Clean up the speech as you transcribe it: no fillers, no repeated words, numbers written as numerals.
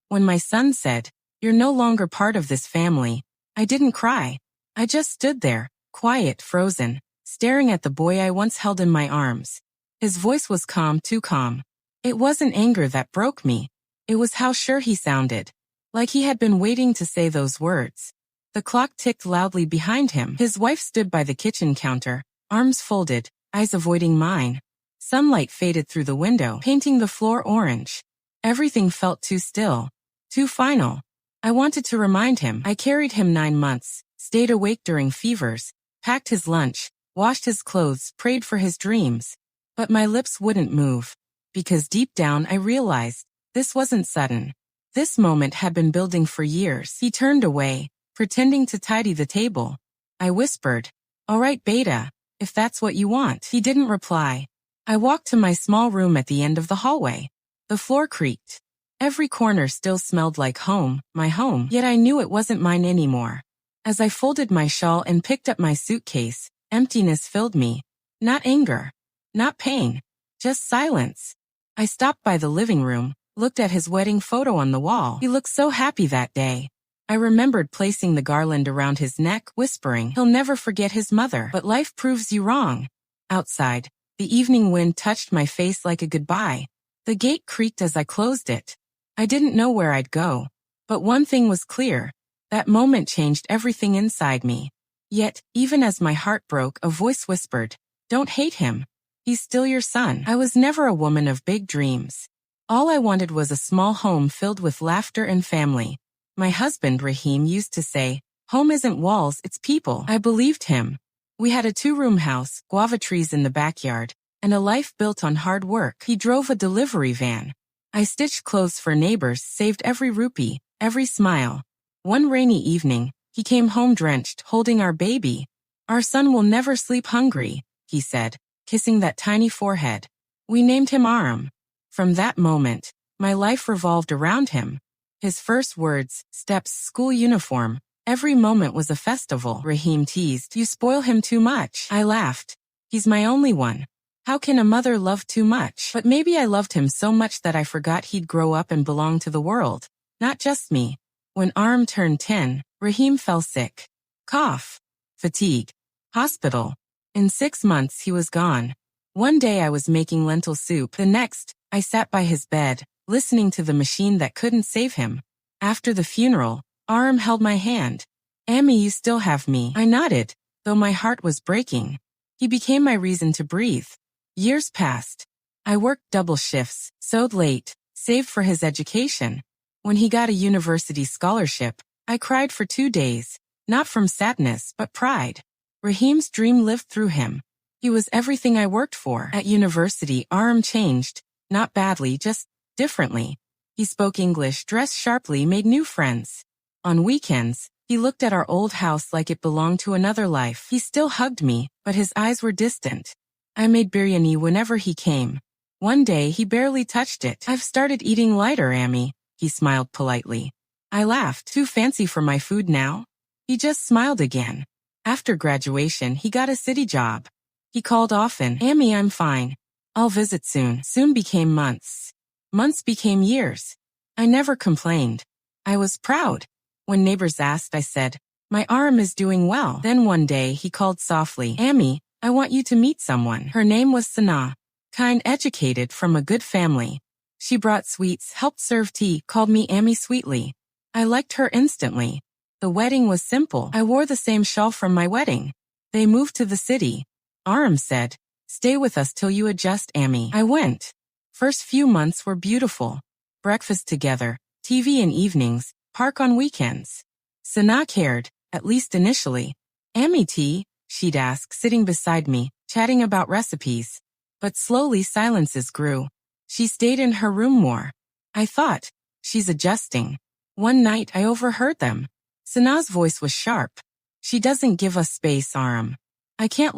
When my son said, "You're no longer part of this family," I didn't cry. I just stood there, quiet, frozen, staring at the boy I once held in my arms. His voice was calm, too calm. It wasn't anger that broke me. It was how sure he sounded. Like he had been waiting to say those words. The clock ticked loudly behind him. His wife stood by the kitchen counter, arms folded, eyes avoiding mine. Sunlight faded through the window, painting the floor orange. Everything felt too still, too final. I wanted to remind him I carried him 9 months, stayed awake during fevers, packed his lunch, washed his clothes, prayed for his dreams. But my lips wouldn't move. Because deep down I realized, this wasn't sudden. This moment had been building for years. He turned away, pretending to tidy the table. I whispered, "All right, Beta, if that's what you want." He didn't reply. I walked to my small room at the end of the hallway. The floor creaked. Every corner still smelled like home, my home, yet I knew it wasn't mine anymore. As I folded my shawl and picked up my suitcase, emptiness filled me. Not anger. Not pain. Just silence. I stopped by the living room, looked at his wedding photo on the wall. He looked so happy that day. I remembered placing the garland around his neck, whispering, "He'll never forget his mother." But life proves you wrong. Outside, the evening wind touched my face like a goodbye. The gate creaked as I closed it. I didn't know where I'd go. But one thing was clear. That moment changed everything inside me. Yet, even as my heart broke, a voice whispered, "Don't hate him. He's still your son." I was never a woman of big dreams. All I wanted was a small home filled with laughter and family. My husband, Rahim, used to say, "Home isn't walls, it's people." I believed him. We had a 2-room house, guava trees in the backyard, and a life built on hard work. He drove a delivery van. I stitched clothes for neighbors, saved every rupee, every smile. One rainy evening, he came home drenched, holding our baby. "Our son will never sleep hungry," he said, kissing that tiny forehead. We named him Aram. From that moment, my life revolved around him. His first words, steps, school uniform. Every moment was a festival. Rahim teased, "You spoil him too much." I laughed. "He's my only one. How can a mother love too much?" But maybe I loved him so much that I forgot he'd grow up and belong to the world. Not just me. When Aram turned 10, Rahim fell sick. Cough. Fatigue. Hospital. In 6 months he was gone. One day I was making lentil soup. The next, I sat by his bed, listening to the machine that couldn't save him. After the funeral, Aram held my hand. "Amy, you still have me." I nodded, though my heart was breaking. He became my reason to breathe. Years passed. I worked double shifts, sewed late, saved for his education. When he got a university scholarship, I cried for 2 days, not from sadness but pride. Rahim's dream lived through him. He was everything I worked for. At university, Aram changed, not badly, just differently. He spoke English, dressed sharply, made new friends. On weekends, he looked at our old house like it belonged to another life. He still hugged me, but his eyes were distant. I made biryani whenever he came. One day he barely touched it. "I've started eating lighter, Amy," he smiled politely. I laughed. "Too fancy for my food now?" He just smiled again. After graduation, he got a city job. He called often, "Amy, I'm fine. I'll visit soon." Soon became months. Months became years. I never complained. I was proud. When neighbors asked, I said, "My Aram is doing well." Then one day he called softly, "Amy, I want you to meet someone." Her name was Sana. Kind, educated, from a good family. She brought sweets, helped serve tea, called me Amy sweetly. I liked her instantly. The wedding was simple. I wore the same shawl from my wedding. They moved to the city. Aram said, "Stay with us till you adjust, Amy." I went. First few months were beautiful. Breakfast together, TV in evenings, park on weekends. Sana cared, at least initially. "Amy, tea?" she'd ask, sitting beside me, chatting about recipes. But slowly silences grew. She stayed in her room more. I thought, she's adjusting. One night I overheard them. Sana's voice was sharp. "She doesn't give us space, Aram. I can't